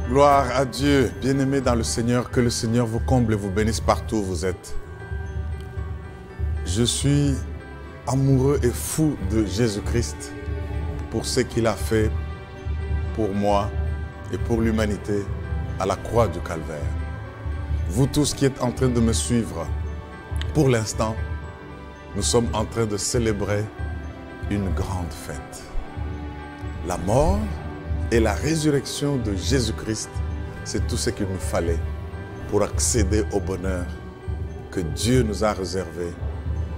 Gloire à Dieu, bien-aimés dans le Seigneur, que le Seigneur vous comble et vous bénisse partout où vous êtes. Je suis amoureux et fou de Jésus-Christ pour ce qu'il a fait pour moi et pour l'humanité à la croix du Calvaire. Vous tous qui êtes en train de me suivre, pour l'instant, nous sommes en train de célébrer une grande fête. La mort et la résurrection de Jésus-Christ, c'est tout ce qu'il nous fallait pour accéder au bonheur que Dieu nous a réservé.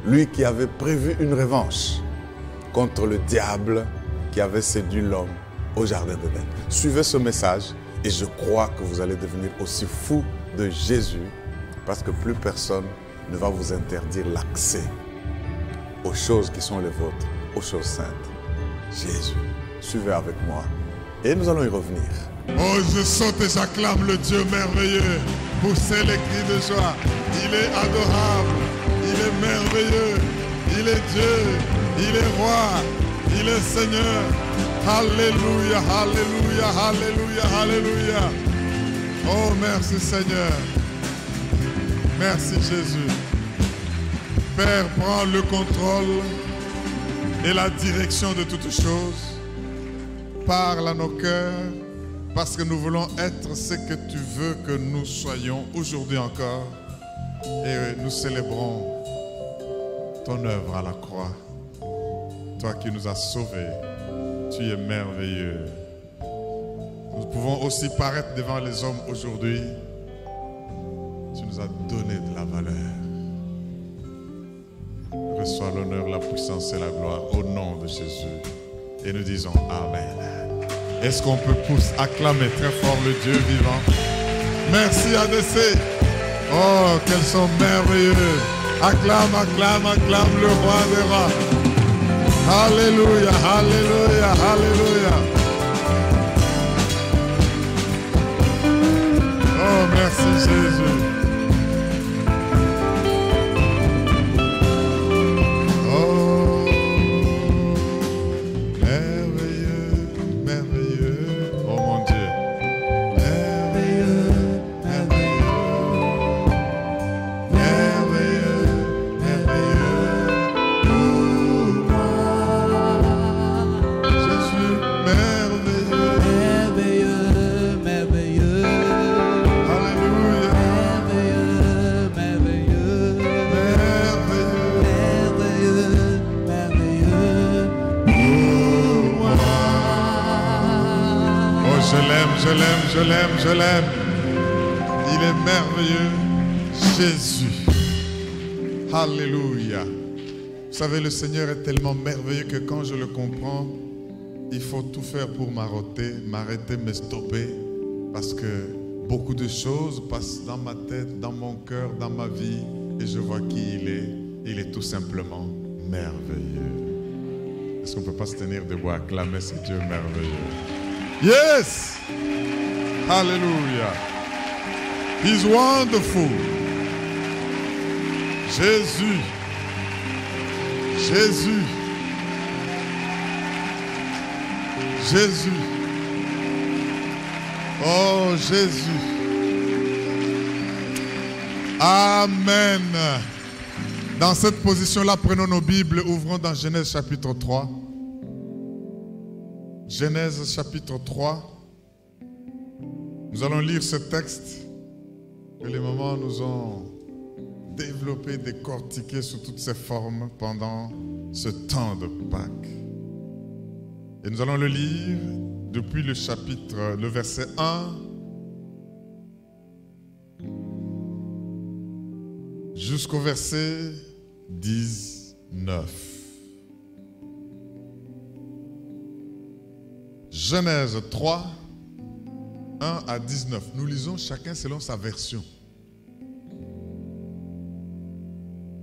Lui qui avait prévu une revanche contre le diable qui avait séduit l'homme au jardin d'Éden. Suivez ce message et je crois que vous allez devenir aussi fou de Jésus parce que plus personne ne va vous interdire l'accès aux choses qui sont les vôtres, aux choses saintes. Jésus, suivez avec moi et nous allons y revenir. Oh, je saute et j'acclame le Dieu merveilleux. Poussez les cris de joie. Il est adorable, il est merveilleux, il est Dieu, il est roi, il est Seigneur. Alléluia, alléluia, alléluia, alléluia. Oh, merci Seigneur. Merci Jésus. Père, prends le contrôle et la direction de toutes choses. Parle à nos cœurs parce que nous voulons être ce que tu veux que nous soyons aujourd'hui encore. Et nous célébrons ton œuvre à la croix. Toi qui nous as sauvés, tu es merveilleux. Nous pouvons aussi paraître devant les hommes aujourd'hui. Tu nous as donné de la valeur. Reçois l'honneur, la puissance et la gloire au nom de Jésus. Et nous disons Amen. Est-ce qu'on peut acclamer très fort le Dieu vivant? Merci ADC. Oh, qu'elles sont merveilleux. Acclame, acclame, acclame le roi des rois. Alléluia, alléluia, alléluia. Oh, merci Jésus. Je l'aime. Il est merveilleux. Jésus. Alléluia. Vous savez, le Seigneur est tellement merveilleux que quand je le comprends, il faut tout faire pour m'arrêter, me stopper. Parce que beaucoup de choses passent dans ma tête, dans mon cœur, dans ma vie. Et je vois qui il est. Il est tout simplement merveilleux. Est-ce qu'on ne peut pas se tenir debout à acclamer ce Dieu merveilleux? Yes! Hallelujah. He's wonderful. Jésus. Jésus. Jésus. Oh, Jésus. Amen. Dans cette position-là, prenons nos Bibles, ouvrons dans Genèse chapitre 3. Genèse chapitre 3. Nous allons lire ce texte que les mamans nous ont développé, décortiqué sous toutes ses formes pendant ce temps de Pâques. Et nous allons le lire depuis le verset 1 jusqu'au verset 19. Genèse 3. 1 à 19. Nous lisons chacun selon sa version.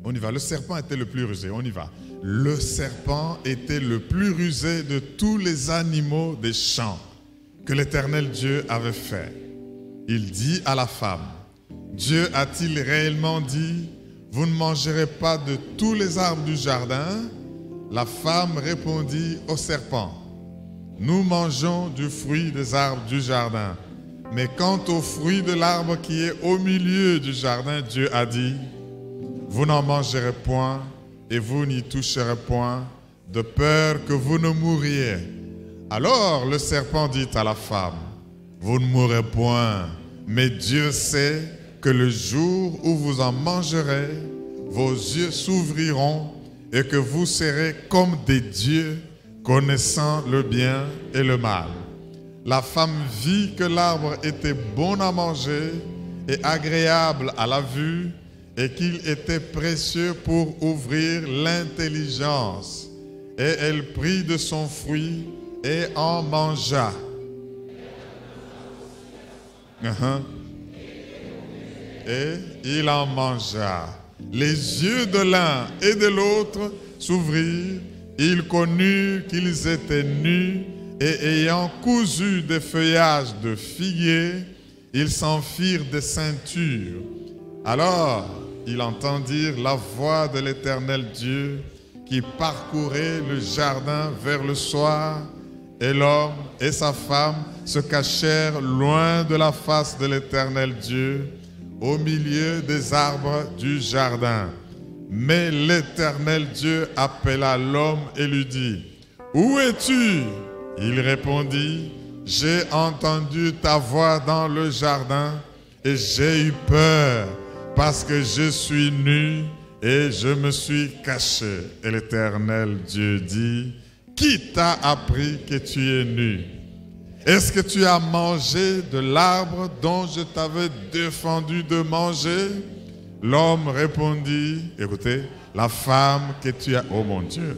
On y va. Le serpent était le plus rusé. On y va. Le serpent était le plus rusé de tous les animaux des champs que l'Éternel Dieu avait fait. Il dit à la femme, Dieu a-t-il réellement dit, vous ne mangerez pas de tous les arbres du jardin? La femme répondit au serpent, nous mangeons du fruit des arbres du jardin. Mais quant au fruit de l'arbre qui est au milieu du jardin, Dieu a dit, vous n'en mangerez point et vous n'y toucherez point, de peur que vous ne mouriez. Alors le serpent dit à la femme, vous ne mourrez point, mais Dieu sait que le jour où vous en mangerez, vos yeux s'ouvriront et que vous serez comme des dieux, connaissant le bien et le mal. La femme vit que l'arbre était bon à manger et agréable à la vue et qu'il était précieux pour ouvrir l'intelligence. Et elle prit de son fruit et en mangea. Et il en mangea. Les yeux de l'un et de l'autre s'ouvrirent. Ils connurent qu'ils étaient nus et ayant cousu des feuillages de figuier, ils s'en firent des ceintures. Alors, ils entendirent la voix de l'Éternel Dieu qui parcourait le jardin vers le soir, et l'homme et sa femme se cachèrent loin de la face de l'Éternel Dieu, au milieu des arbres du jardin. Mais l'Éternel Dieu appela l'homme et lui dit, « Où es-tu » Il répondit, « J'ai entendu ta voix dans le jardin et j'ai eu peur parce que je suis nu et je me suis caché. » Et l'Éternel Dieu dit, « Qui t'a appris que tu es nu? Est-ce que tu as mangé de l'arbre dont je t'avais défendu de manger ?» L'homme répondit, écoutez, la femme que tu as, oh mon Dieu,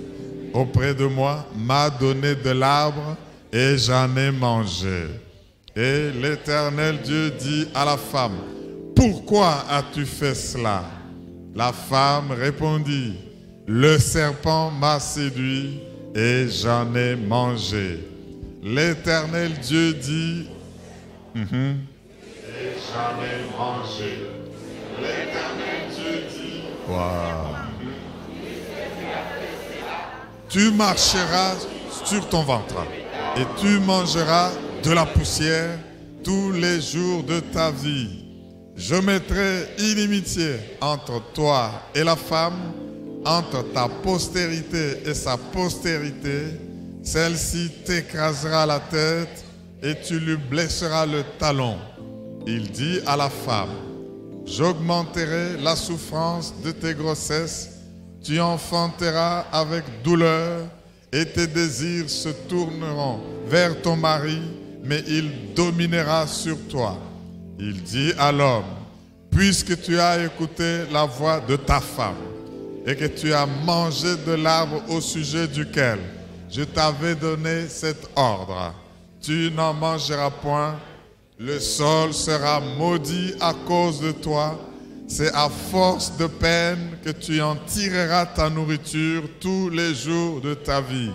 auprès de moi m'a donné de l'arbre et j'en ai mangé. Et l'Éternel Dieu dit à la femme, pourquoi as-tu fait cela? La femme répondit, le serpent m'a séduit et j'en ai mangé. L'Éternel Dieu dit, et j'en ai mangé. L'Éternel Dieu dit, wow. Tu marcheras sur ton ventre et tu mangeras de la poussière tous les jours de ta vie. Je mettrai inimitié entre toi et la femme, entre ta postérité et sa postérité. Celle-ci t'écrasera la tête et tu lui blesseras le talon. Il dit à la femme, j'augmenterai la souffrance de tes grossesses, tu enfanteras avec douleur et tes désirs se tourneront vers ton mari, mais il dominera sur toi. Il dit à l'homme, puisque tu as écouté la voix de ta femme et que tu as mangé de l'arbre au sujet duquel je t'avais donné cet ordre, tu n'en mangeras point, le sol sera maudit à cause de toi, c'est à force de peine que tu en tireras ta nourriture tous les jours de ta vie.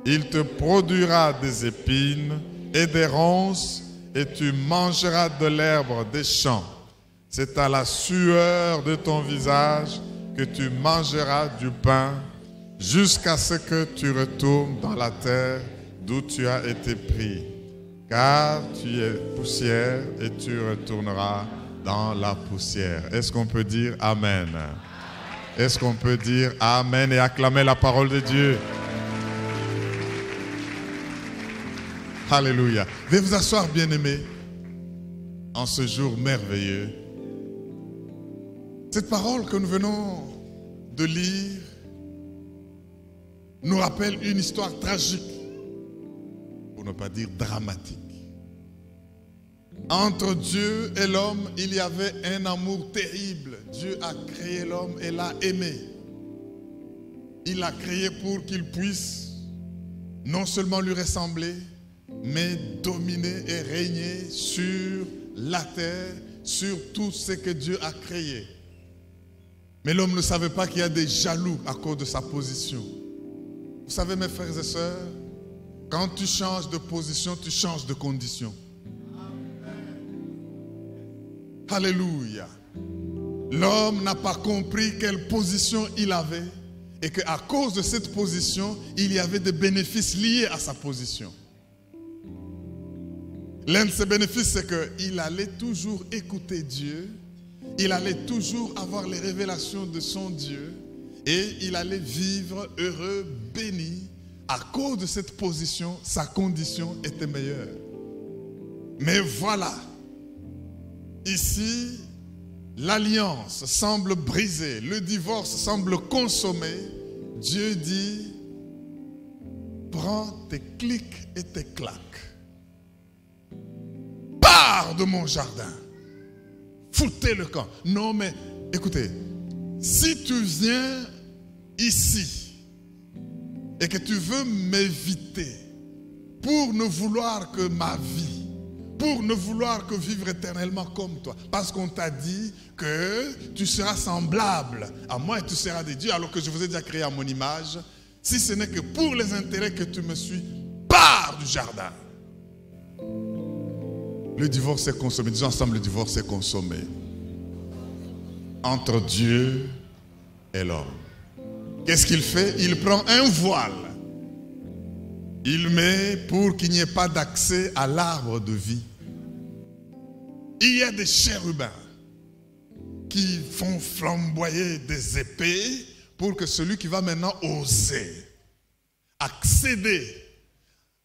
Il te produira des épines et des ronces, et tu mangeras de l'herbe des champs. C'est à la sueur de ton visage que tu mangeras du pain, jusqu'à ce que tu retournes dans la terre d'où tu as été pris. Car tu es poussière et tu retourneras dans la poussière. Est-ce qu'on peut dire Amen? Est-ce qu'on peut dire Amen et acclamer la parole de Dieu? Alléluia. Veuillez vous asseoir, bien-aimés, en ce jour merveilleux. Cette parole que nous venons de lire nous rappelle une histoire tragique, pour ne pas dire dramatique. Entre Dieu et l'homme, il y avait un amour terrible. Dieu a créé l'homme et l'a aimé. Il l'a créé pour qu'il puisse non seulement lui ressembler, mais dominer et régner sur la terre, sur tout ce que Dieu a créé. Mais l'homme ne savait pas qu'il y a des jaloux à cause de sa position. Vous savez, mes frères et sœurs, quand tu changes de position, tu changes de condition. Alléluia. L'homme n'a pas compris quelle position il avait et qu'à cause de cette position, il y avait des bénéfices liés à sa position. L'un de ses bénéfices, c'est qu'il allait toujours écouter Dieu. Il allait toujours avoir les révélations de son Dieu. Et il allait vivre heureux, béni. À cause de cette position, sa condition était meilleure. Mais voilà, ici, l'alliance semble brisée, le divorce semble consommé. Dieu dit, prends tes clics et tes claques. Pars de mon jardin. Foutez le camp. Non mais, écoutez, si tu viens ici et que tu veux m'éviter pour ne vouloir que ma vie, pour ne vouloir que vivre éternellement comme toi, parce qu'on t'a dit que tu seras semblable à moi et tu seras des dieux, alors que je vous ai déjà créé à mon image, si ce n'est que pour les intérêts que tu me suis, pars du jardin. Le divorce est consommé. Disons ensemble, le divorce est consommé. Entre Dieu et l'homme. Qu'est-ce qu'il fait? Il prend un voile. Il met pour qu'il n'y ait pas d'accès à l'arbre de vie. Il y a des chérubins qui font flamboyer des épées pour que celui qui va maintenant oser accéder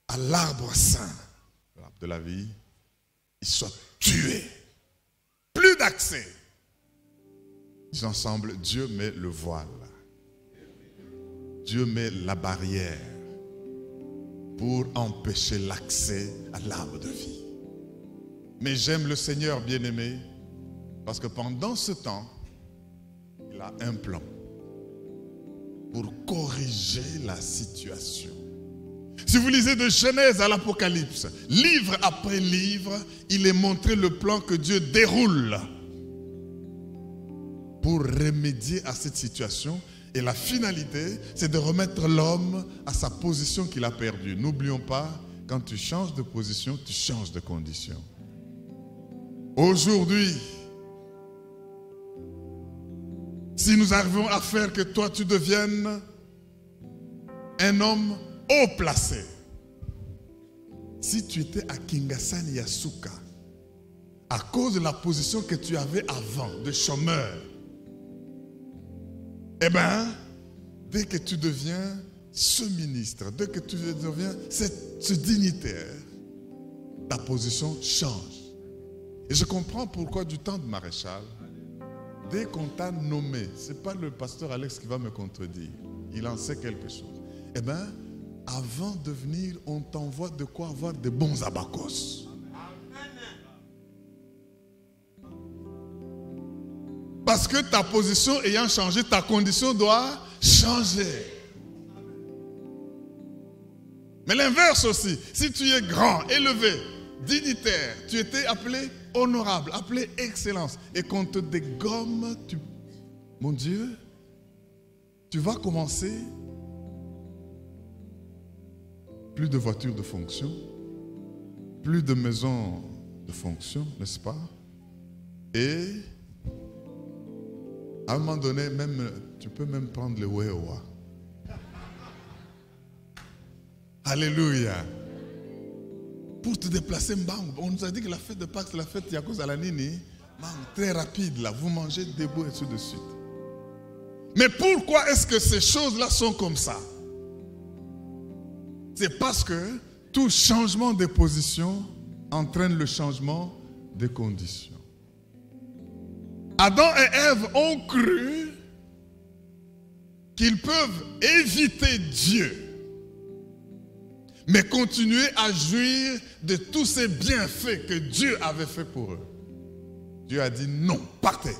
à l'arbre saint, l'arbre de la vie, il soit tué. Plus d'accès. Ils ensemble, Dieu met le voile. Dieu met la barrière pour empêcher l'accès à l'arbre de vie. Mais j'aime le Seigneur bien-aimé parce que pendant ce temps, il a un plan pour corriger la situation. Si vous lisez de Genèse à l'Apocalypse, livre après livre, il est montré le plan que Dieu déroule pour remédier à cette situation. Et la finalité, c'est de remettre l'homme à sa position qu'il a perdue. N'oublions pas, quand tu changes de position, tu changes de condition. Aujourd'hui, si nous arrivons à faire que toi tu deviennes un homme haut placé, si tu étais à Kingasani Yasuka, à cause de la position que tu avais avant, de chômeur, eh bien, dès que tu deviens ce ministre, dès que tu deviens ce dignitaire, ta position change. Et je comprends pourquoi du temps de Maréchal, dès qu'on t'a nommé, ce n'est pas le pasteur Alex qui va me contredire, il en sait quelque chose. Eh bien, avant de venir, on t'envoie de quoi avoir de bons abacos. Parce que ta position ayant changé, ta condition doit changer. Mais l'inverse aussi, si tu es grand, élevé, dignitaire, tu étais appelé honorable, appelé excellence, et qu'on te dégomme, mon Dieu, tu vas commencer plus de voitures de fonction, plus de maisons de fonction, n'est-ce pas? Et à un moment donné, même, tu peux même prendre le Wewa. Alléluia. Pour te déplacer, on nous a dit que la fête de Pâques, c'est la fête Yakos à la Nini. Très rapide, là. Vous mangez debout et tout de suite. Mais pourquoi est-ce que ces choses-là sont comme ça? C'est parce que tout changement de position entraîne le changement de conditions. Adam et Ève ont cru qu'ils peuvent éviter Dieu, mais continuer à jouir de tous ces bienfaits que Dieu avait fait pour eux. Dieu a dit non, partez.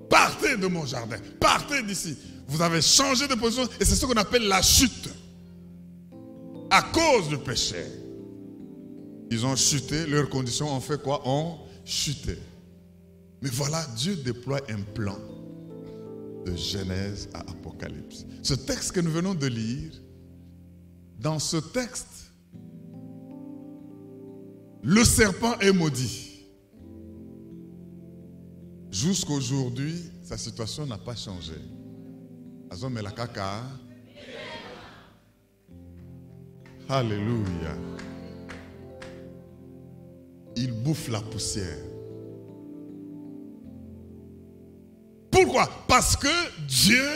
Partez de mon jardin, partez d'ici. Vous avez changé de position et c'est ce qu'on appelle la chute. À cause du péché. Ils ont chuté, leurs conditions ont fait quoi? Ont chuté. Mais voilà, Dieu déploie un plan de Genèse à Apocalypse. Ce texte que nous venons de lire, dans ce texte, le serpent est maudit. Jusqu'aujourd'hui, sa situation n'a pas changé. Alléluia. bouffe la poussière. Pourquoi? Parce que Dieu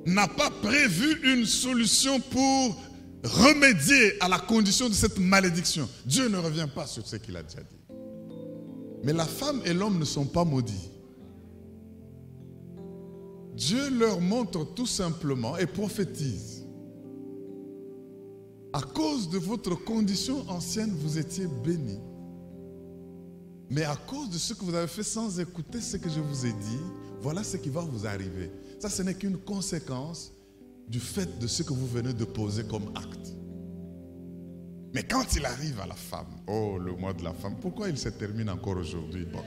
n'a pas prévu une solution pour remédier à la condition de cette malédiction. Dieu ne revient pas sur ce qu'il a déjà dit. Mais la femme et l'homme ne sont pas maudits. Dieu leur montre tout simplement et prophétise. À cause de votre condition ancienne, vous étiez bénis. Mais à cause de ce que vous avez fait sans écouter ce que je vous ai dit, voilà ce qui va vous arriver. Ça, ce n'est qu'une conséquence du fait de ce que vous venez de poser comme acte. Mais quand il arrive à la femme, oh, le mois de la femme, pourquoi il se termine encore aujourd'hui? Bon,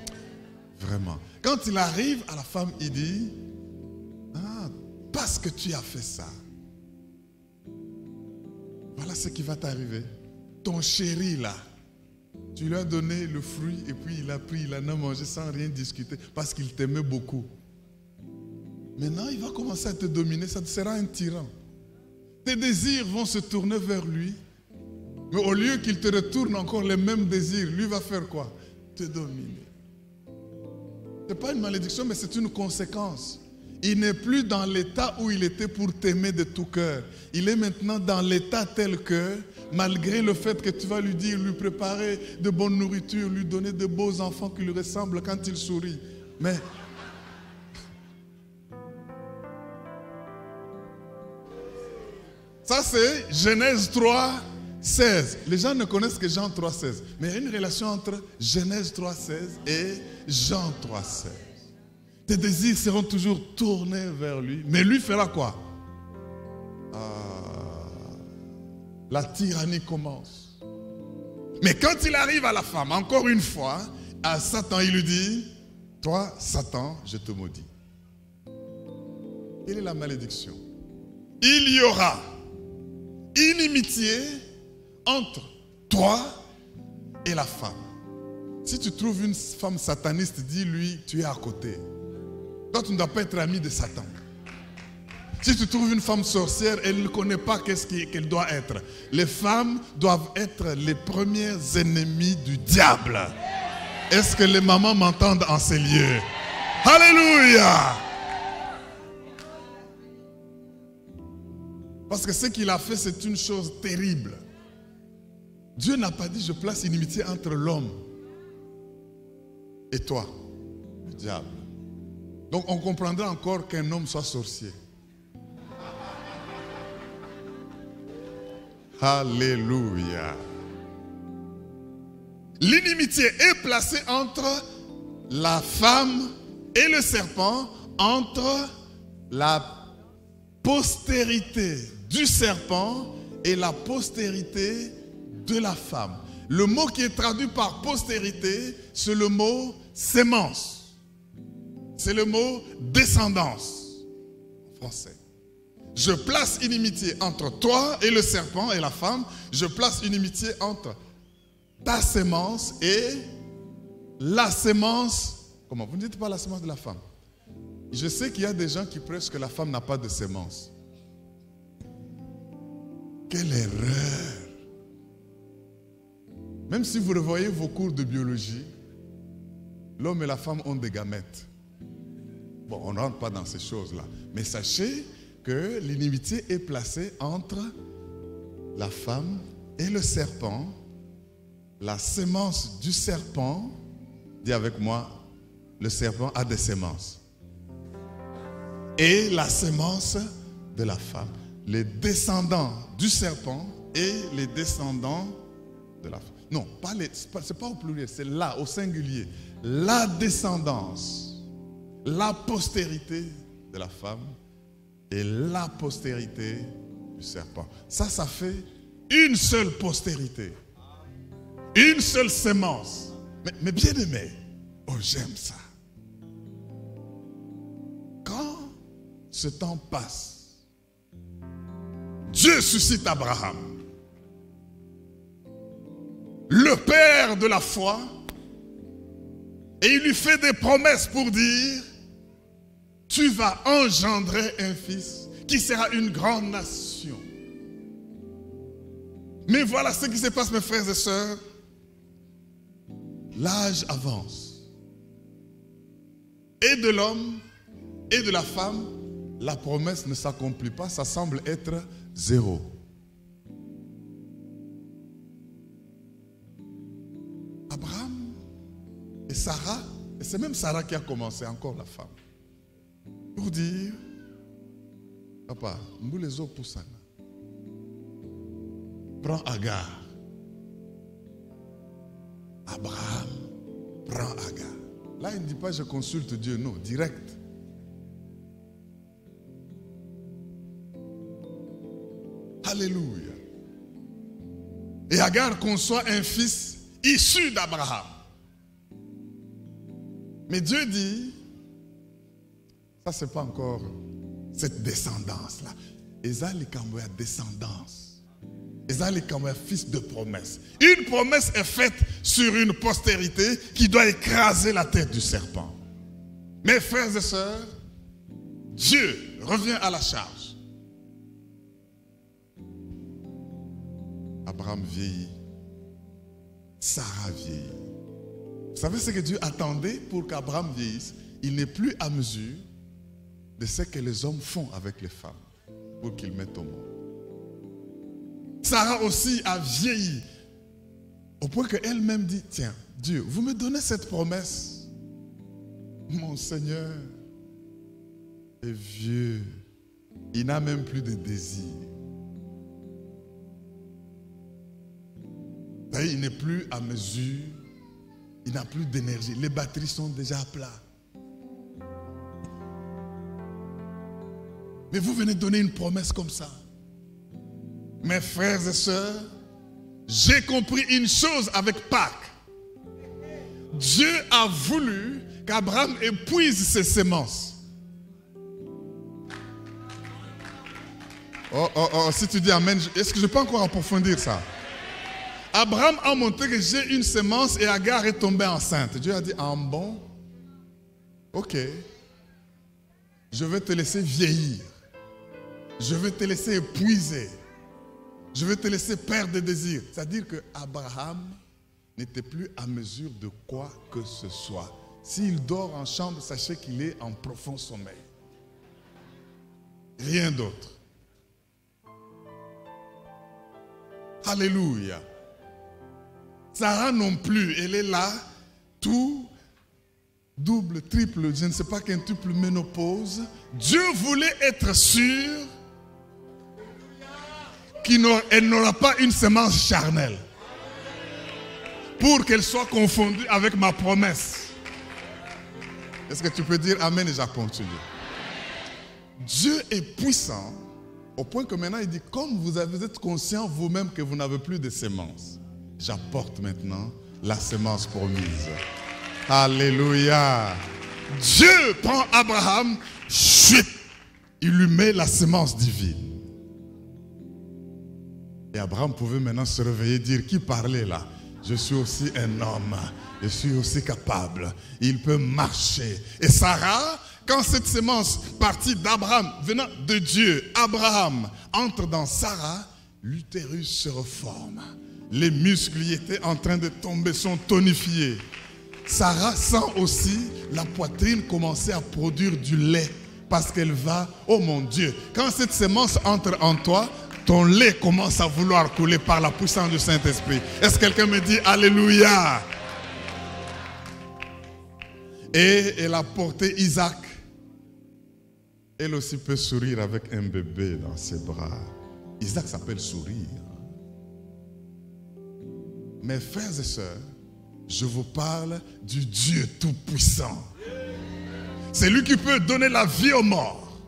vraiment. Quand il arrive à la femme, il dit, ah, parce que tu as fait ça, voilà ce qui va t'arriver. Ton chéri là, tu lui as donné le fruit et puis il a pris, il en a mangé sans rien discuter parce qu'il t'aimait beaucoup. Maintenant, il va commencer à te dominer, ça te sera un tyran. Tes désirs vont se tourner vers lui, mais au lieu qu'il te retourne encore les mêmes désirs, lui va faire quoi? Te dominer. Ce n'est pas une malédiction, mais c'est une conséquence. Il n'est plus dans l'état où il était pour t'aimer de tout cœur. Il est maintenant dans l'état tel que, malgré le fait que tu vas lui dire, lui préparer de bonne nourriture, lui donner de beaux enfants qui lui ressemblent quand il sourit. Mais ça c'est Genèse 3, 16. Les gens ne connaissent que Jean 3, 16. Mais il y a une relation entre Genèse 3, 16 et Jean 3, 16. Tes désirs seront toujours tournés vers lui. Mais lui fera quoi? La tyrannie commence. Mais quand il arrive à la femme, encore une fois, à Satan, il lui dit, toi, Satan, je te maudis. Quelle est la malédiction? Il y aura inimitié entre toi et la femme. Si tu trouves une femme sataniste, dis-lui, tu es à côté. Toi, tu ne dois pas être ami de Satan. Si tu trouves une femme sorcière, elle ne connaît pas qu'est-ce qu'elle doit être. Les femmes doivent être les premiers ennemis du diable. Est-ce que les mamans m'entendent en ces lieux? Alléluia! Parce que ce qu'il a fait, c'est une chose terrible. Dieu n'a pas dit, je place inimitié entre l'homme et toi, le diable. Donc on comprendra encore qu'un homme soit sorcier. Alléluia. L'inimitié est placée entre la femme et le serpent, entre la postérité du serpent et la postérité de la femme. Le mot qui est traduit par postérité, c'est le mot sémence. C'est le mot descendance en français. Je place inimitié entre toi et le serpent et la femme. Je place inimitié entre ta sémence et la sémence. Comment? Vous ne dites pas la sémence de la femme. Je sais qu'il y a des gens qui prêchent que la femme n'a pas de sémence. Quelle erreur! Même si vous revoyez vos cours de biologie, l'homme et la femme ont des gamètes. Bon, on ne rentre pas dans ces choses-là. Mais sachez que l'inimitié est placée entre la femme et le serpent. La sémence du serpent, dis avec moi, le serpent a des sémences. Et la sémence de la femme. Les descendants du serpent et les descendants de la femme. Non, c'est pas au pluriel, c'est là, au singulier. La descendance, la postérité de la femme et la postérité du serpent. Ça fait une seule postérité. Une seule sémence. Mais bien aimé, oh j'aime ça. Quand ce temps passe, Dieu suscite Abraham, le père de la foi, et il lui fait des promesses pour dire, tu vas engendrer un fils qui sera une grande nation. Mais voilà ce qui se passe, mes frères et sœurs. l'âge avance. Et de l'homme et de la femme, la promesse ne s'accomplit pas, ça semble être zéro. Abraham et Sarah, et c'est même Sarah qui a commencé, encore la femme, pour dire, papa, nous les autres pour ça. Prends Agar. Abraham prend Agar. Là, il ne dit pas je consulte Dieu, non, direct. Alléluia. Et Agar conçoit un fils issu d'Abraham. Mais Dieu dit, ça c'est pas encore cette descendance-là. Esaïe est descendance. Esaïe est fils de promesse. Une promesse est faite sur une postérité qui doit écraser la tête du serpent. Mes frères et sœurs, Dieu revient à la charge. Abraham vieillit. Sarah vieillit. Vous savez ce que Dieu attendait pour qu'Abraham vieillisse? Il n'est plus à mesure de ce que les hommes font avec les femmes pour qu'ils mettent au monde. Sarah aussi a vieilli au point qu'elle-même dit, tiens, Dieu, vous me donnez cette promesse. Mon Seigneur est vieux. Il n'a même plus de désir. Il n'est plus à mesure. Il n'a plus d'énergie. Les batteries sont déjà à plat. Mais vous venez donner une promesse comme ça. Mes frères et sœurs, j'ai compris une chose avec Pâques. Dieu a voulu qu'Abraham épuise ses semences. Si tu dis Amen, est-ce que je peux encore approfondir ça? Abraham a montré que j'ai une semence et Agar est tombée enceinte. Dieu a dit, ah bon, ok, je vais te laisser vieillir. Je vais te laisser épuiser. Je vais te laisser perdre des désirs. C'est-à-dire que Abraham n'était plus à mesure de quoi que ce soit. S'il dort en chambre, sachez qu'il est en profond sommeil. Rien d'autre. Alléluia. Sarah non plus, elle est là, tout double, triple, je ne sais pas, quintuple ménopause. Dieu voulait être sûr qu'elle n'aura pas une semence charnelle pour qu'elle soit confondue avec ma promesse. Est-ce que tu peux dire Amen et je continue? Dieu est puissant au point que maintenant il dit, comme vous êtes conscient vous-même que vous n'avez plus de semence, j'apporte maintenant la semence promise. Alléluia. Dieu prend Abraham, chut, il lui met la semence divine. Et Abraham pouvait maintenant se réveiller et dire, qui parlait là? Je suis aussi un homme, je suis aussi capable. Il peut marcher. Et Sarah, quand cette semence partie d'Abraham, venant de Dieu, Abraham, entre dans Sarah, l'utérus se reforme. Les muscles y étaient en train de tomber, sont tonifiés. Sarah sent aussi la poitrine commencer à produire du lait parce qu'elle va, oh mon Dieu, quand cette semence entre en toi, ton lait commence à vouloir couler par la puissance du Saint-Esprit. Est-ce que quelqu'un me dit Alléluia? Et elle a porté Isaac. Elle aussi peut sourire avec un bébé dans ses bras. Isaac s'appelle sourire. Mes frères et sœurs, je vous parle du Dieu Tout-Puissant. C'est lui qui peut donner la vie aux morts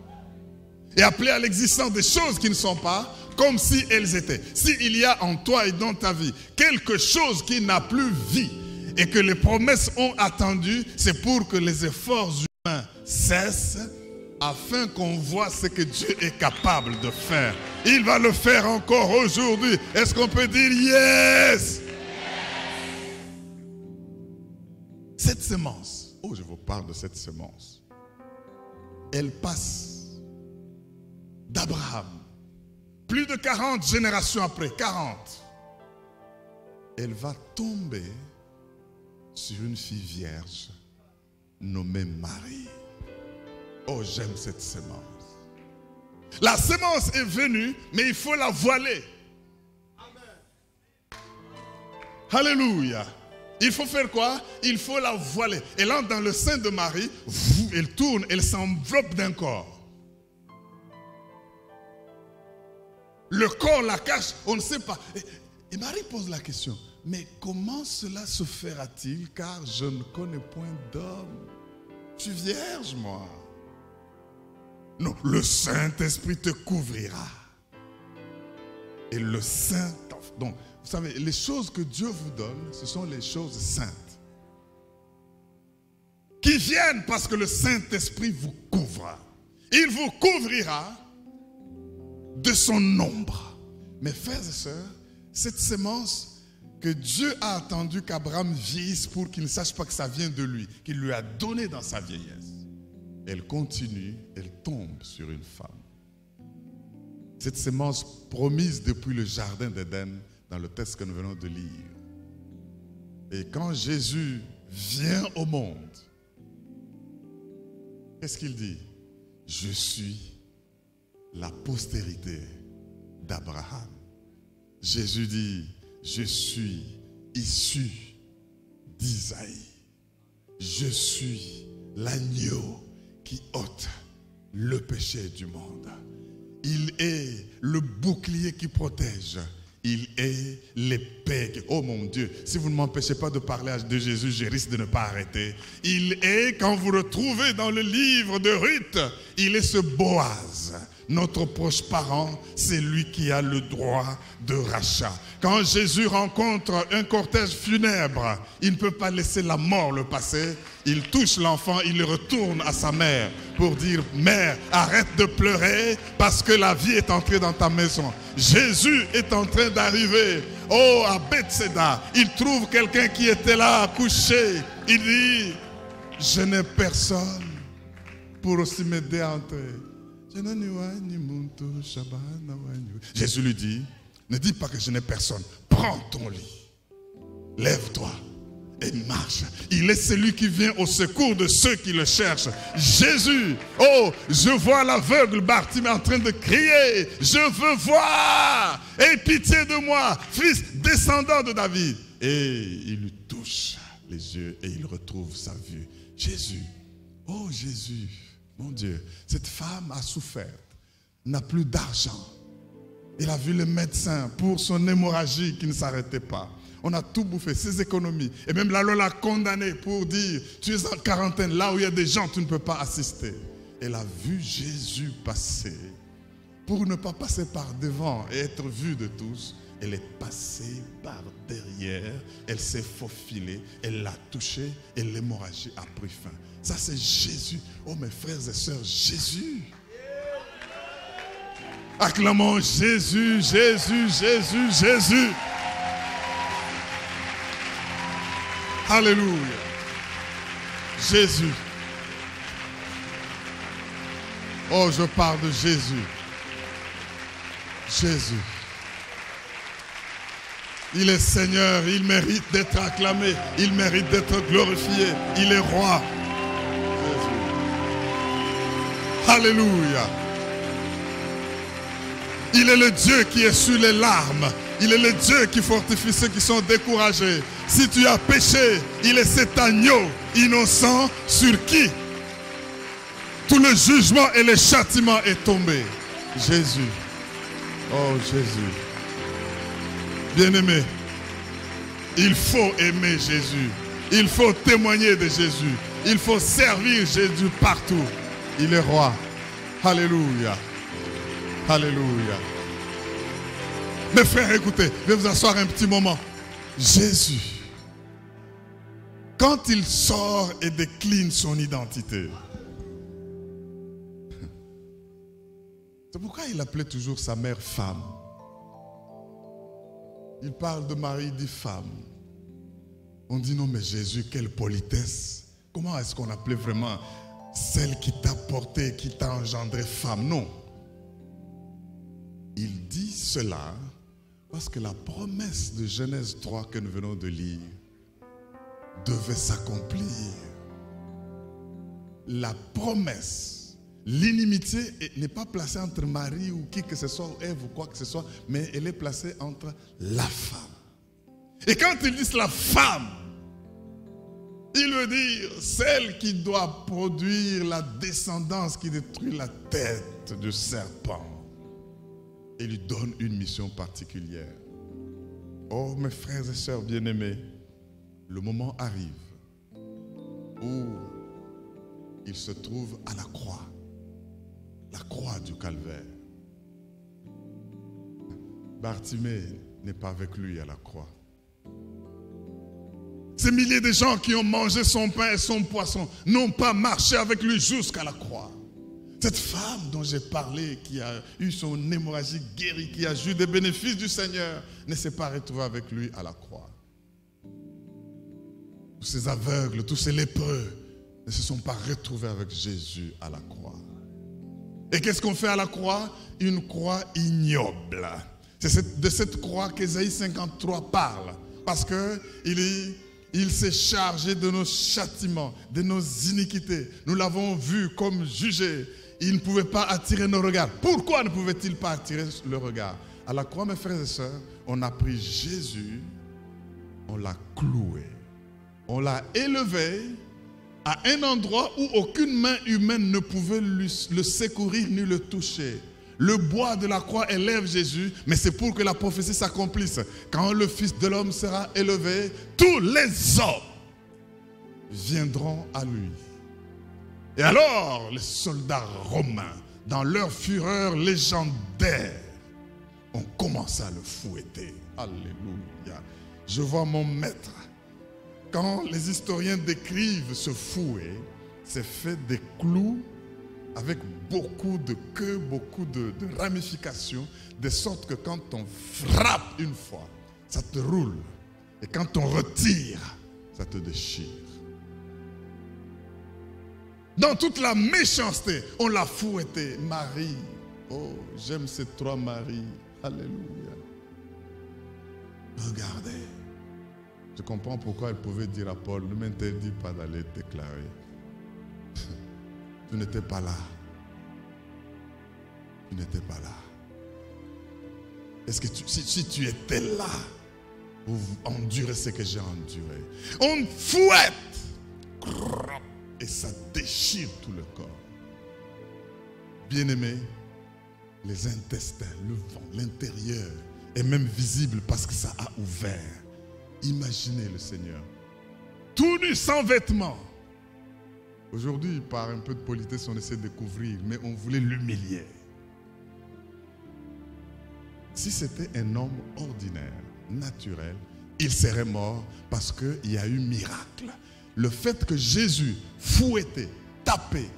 et appeler à l'existence des choses qui ne sont pas comme si elles étaient. S'il y a en toi et dans ta vie quelque chose qui n'a plus vie et que les promesses ont attendu, c'est pour que les efforts humains cessent afin qu'on voit ce que Dieu est capable de faire. Il va le faire encore aujourd'hui. Est-ce qu'on peut dire yes? Cette semence, oh je vous parle de cette semence, elle passe d'Abraham, plus de 40 générations après, 40, elle va tomber sur une fille vierge nommée Marie. Oh, j'aime cette sémence. La sémence est venue, mais il faut la voiler. Alléluia. Il faut faire quoi? Il faut la voiler. Elle entre dans le sein de Marie, elle tourne, elle s'enveloppe d'un corps. Le corps la cache, on ne sait pas. Et Marie pose la question, mais comment cela se fera-t-il, car je ne connais point d'homme? Je suis vierge, moi. Non, le Saint-Esprit te couvrira. Et le Saint... Donc, vous savez, les choses que Dieu vous donne, ce sont les choses saintes. Qui viennent parce que le Saint-Esprit vous couvre. Il vous couvrira de son ombre. Mes frères et sœurs, cette sémence que Dieu a attendu qu'Abraham vieillisse pour qu'il ne sache pas que ça vient de lui, qu'il lui a donné dans sa vieillesse, elle continue, elle tombe sur une femme. Cette sémence promise depuis le jardin d'Éden, dans le texte que nous venons de lire. Et quand Jésus vient au monde, qu'est-ce qu'il dit? Je suis la postérité d'Abraham. Jésus dit, je suis issu d'Isaïe. Je suis l'agneau qui ôte le péché du monde. Il est le bouclier qui protège. Il est l'épée. Oh mon Dieu, si vous ne m'empêchez pas de parler de Jésus, je risque de ne pas arrêter. Il est, quand vous retrouvez dans le livre de Ruth, il est ce Boaz. Notre proche parent, c'est lui qui a le droit de rachat. Quand Jésus rencontre un cortège funèbre, il ne peut pas laisser la mort le passer. Il touche l'enfant, il le retourne à sa mère pour dire, mère, arrête de pleurer parce que la vie est entrée dans ta maison. Jésus est en train d'arriver. Oh, à Bethséda, il trouve quelqu'un qui était là, couché. Il dit, je n'ai personne pour aussi m'aider à entrer. Jésus lui dit, ne dis pas que je n'ai personne. Prends ton lit, lève-toi et marche. Il est celui qui vient au secours de ceux qui le cherchent. Jésus, oh, je vois l'aveugle Bartimée en train de crier, je veux voir, aie pitié de moi, fils descendant de David. Et il lui touche les yeux et il retrouve sa vue. Jésus, oh Jésus, mon Dieu, cette femme a souffert, n'a plus d'argent. Il a vu le médecin pour son hémorragie qui ne s'arrêtait pas. On a tout bouffé, ses économies. Et même la loi l'a condamné pour dire, tu es en quarantaine, là où il y a des gens, tu ne peux pas assister. Elle a vu Jésus passer. Pour ne pas passer par devant et être vue de tous, elle est passée par derrière, elle s'est faufilée, elle l'a touché et l'hémorragie a pris fin. Ça c'est Jésus. Oh mes frères et sœurs, Jésus. Acclamons Jésus, Jésus, Jésus, Jésus. Alléluia. Jésus. Oh, je parle de Jésus. Jésus. Il est Seigneur, il mérite d'être acclamé, il mérite d'être glorifié, il est roi. Jésus. Alléluia. Il est le Dieu qui essuie les larmes. Il est le Dieu qui fortifie ceux qui sont découragés. Si tu as péché, il est cet agneau innocent sur qui tout le jugement et le châtiment est tombé. Jésus. Oh Jésus. Bien-aimé, il faut aimer Jésus. Il faut témoigner de Jésus. Il faut servir Jésus partout. Il est roi. Alléluia. Alléluia. Mes frères, écoutez, je vais vous asseoir un petit moment. Jésus, quand il sort et décline son identité, c'est pourquoi il appelait toujours sa mère femme. Il parle de Marie, il dit femme. On dit non mais Jésus, quelle politesse. Comment est-ce qu'on appelait vraiment celle qui t'a porté, qui t'a engendré femme? Non. Il dit cela parce que la promesse de Genèse 3 que nous venons de lire devait s'accomplir. La promesse, l'inimitié n'est pas placée entre Marie ou qui que ce soit, ou Ève ou quoi que ce soit, mais elle est placée entre la femme. Et quand ils disent la femme, il veut dire celle qui doit produire la descendance qui détruit la tête du serpent. Et lui donne une mission particulière. Oh mes frères et sœurs bien-aimés, le moment arrive où il se trouve à la croix du calvaire. Bartimée n'est pas avec lui à la croix. Ces milliers de gens qui ont mangé son pain et son poisson n'ont pas marché avec lui jusqu'à la croix. Cette femme dont j'ai parlé, qui a eu son hémorragie guérie, qui a joui des bénéfices du Seigneur, ne s'est pas retrouvée avec lui à la croix. Tous ces aveugles, tous ces lépreux ne se sont pas retrouvés avec Jésus à la croix. Et qu'est-ce qu'on fait à la croix? Une croix ignoble. C'est de cette croix qu'Ésaïe 53 parle. Parce qu'il s'est chargé de nos châtiments, de nos iniquités. Nous l'avons vu comme jugé. Il ne pouvait pas attirer nos regards. Pourquoi ne pouvait-il pas attirer le regard? À la croix, mes frères et sœurs, on a pris Jésus, on l'a cloué. On l'a élevé à un endroit où aucune main humaine ne pouvait le secourir ni le toucher. Le bois de la croix élève Jésus, mais c'est pour que la prophétie s'accomplisse. Quand le Fils de l'homme sera élevé, tous les hommes viendront à lui. Et alors, les soldats romains, dans leur fureur légendaire, ont commencé à le fouetter. Alléluia. Je vois mon maître. Quand les historiens décrivent ce fouet, c'est fait des clous avec beaucoup de queues, beaucoup de ramifications, de sorte que quand on frappe une fois, ça te roule. Et quand on retire, ça te déchire. Dans toute la méchanceté, on l'a fouetté. Marie, oh, j'aime ces trois Maries. Alléluia. Regardez. Je comprends pourquoi elle pouvait dire à Paul, ne m'interdis pas d'aller déclarer. Tu n'étais pas là. Tu n'étais pas là. Est-ce que si tu étais là, vous endurez ce que j'ai enduré. On fouette et ça déchire tout le corps. Bien-aimés, les intestins, le ventre, l'intérieur est même visible parce que ça a ouvert. Imaginez le Seigneur, tout nu, sans vêtements. Aujourd'hui, par un peu de politesse, on essaie de couvrir, mais on voulait l'humilier. Si c'était un homme ordinaire, naturel, il serait mort parce qu'il y a eu miracle. Le fait que Jésus, fouetté, tapé,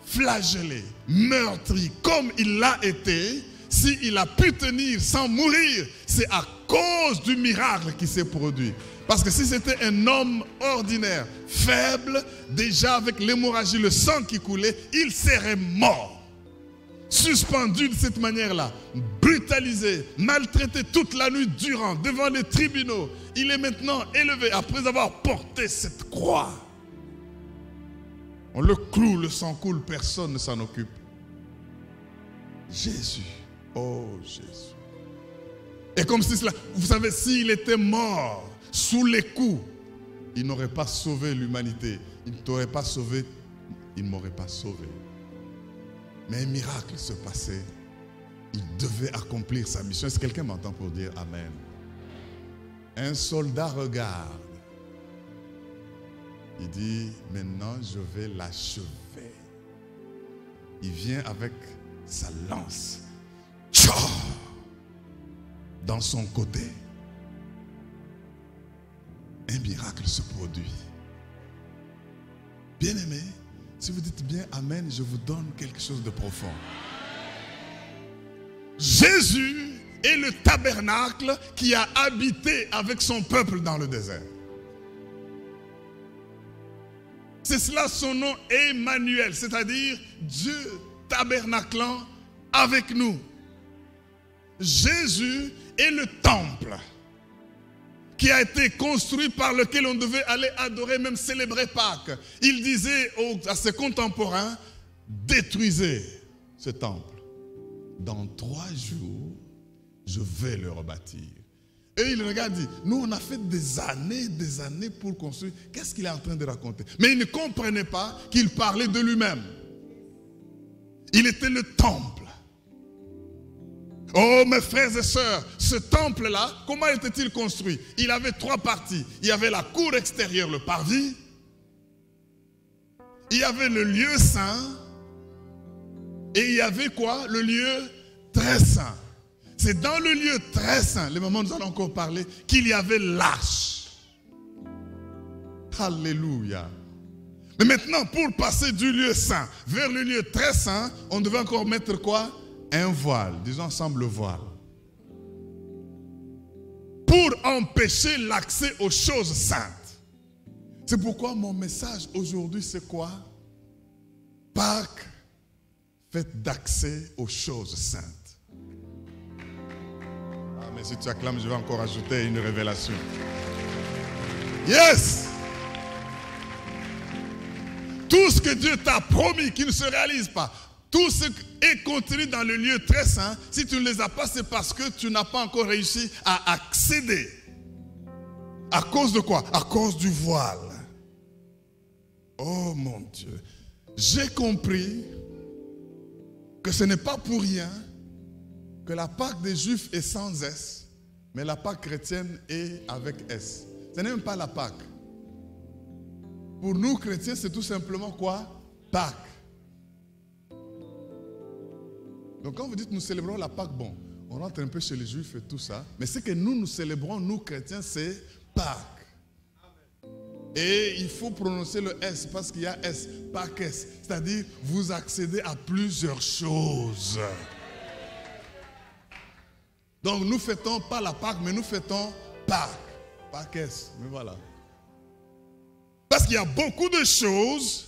flagellé, meurtri, comme il l'a été, s'il a pu tenir sans mourir, c'est à cause du miracle qui s'est produit. Parce que si c'était un homme ordinaire, faible, déjà avec l'hémorragie, le sang qui coulait, il serait mort. Suspendu de cette manière-là, brutalisé, maltraité toute la nuit durant, devant les tribunaux. Il est maintenant élevé après avoir porté cette croix. On le cloue, le sang coule, personne ne s'en occupe. Jésus, oh Jésus. Et comme si cela, vous savez, s'il était mort sous les coups, il n'aurait pas sauvé l'humanité. Il ne t'aurait pas sauvé, il ne m'aurait pas sauvé. Mais un miracle se passait. Il devait accomplir sa mission. Est-ce que quelqu'un m'entend pour dire Amen? Un soldat regarde. Il dit, maintenant je vais l'achever. Il vient avec sa lance. Tchao! Dans son côté. Un miracle se produit. Bien-aimé, si vous dites bien Amen, je vous donne quelque chose de profond. Jésus est le tabernacle qui a habité avec son peuple dans le désert. C'est cela son nom, Emmanuel, c'est-à-dire Dieu tabernaclant avec nous. Jésus est le temple qui a été construit par lequel on devait aller adorer, même célébrer Pâques. Il disait à ses contemporains, détruisez ce temple. Dans 3 jours, je vais le rebâtir. Et il regarde et dit, nous on a fait des années pour construire. Qu'est-ce qu'il est en train de raconter? Mais il ne comprenait pas qu'il parlait de lui-même. Il était le temple. Oh mes frères et sœurs, ce temple-là, comment était-il construit? Il avait 3 parties. Il y avait la cour extérieure, le parvis. Il y avait le lieu saint. Et il y avait quoi? Le lieu très saint. C'est dans le lieu très saint, le moment où nous allons encore parler, qu'il y avait l'arche. Alléluia. Mais maintenant, pour passer du lieu saint vers le lieu très saint, on devait encore mettre quoi? Un voile. Disons ensemble le voile. Pour empêcher l'accès aux choses saintes. C'est pourquoi mon message aujourd'hui, c'est quoi? Pâques, fête d'accès aux choses saintes. Ah, mais si tu acclames, je vais encore ajouter une révélation. Yes! Tout ce que Dieu t'a promis qui ne se réalise pas, tout ce qui est contenu dans le lieu très saint, si tu ne les as pas, c'est parce que tu n'as pas encore réussi à accéder. À cause de quoi? À cause du voile. Oh mon Dieu. J'ai compris que ce n'est pas pour rien que la Pâque des Juifs est sans S, mais la Pâque chrétienne est avec S. Ce n'est même pas la Pâque. Pour nous chrétiens, c'est tout simplement quoi? Pâques. Donc quand vous dites nous célébrons la Pâque, bon, on rentre un peu chez les Juifs et tout ça, mais ce que nous célébrons, nous chrétiens, c'est Pâques. Et il faut prononcer le S parce qu'il y a S, Pâques, c'est-à-dire vous accédez à plusieurs choses. Donc nous fêtons pas la Pâque, mais nous fêtons Pâques. Pâques, mais voilà. Parce qu'il y a beaucoup de choses,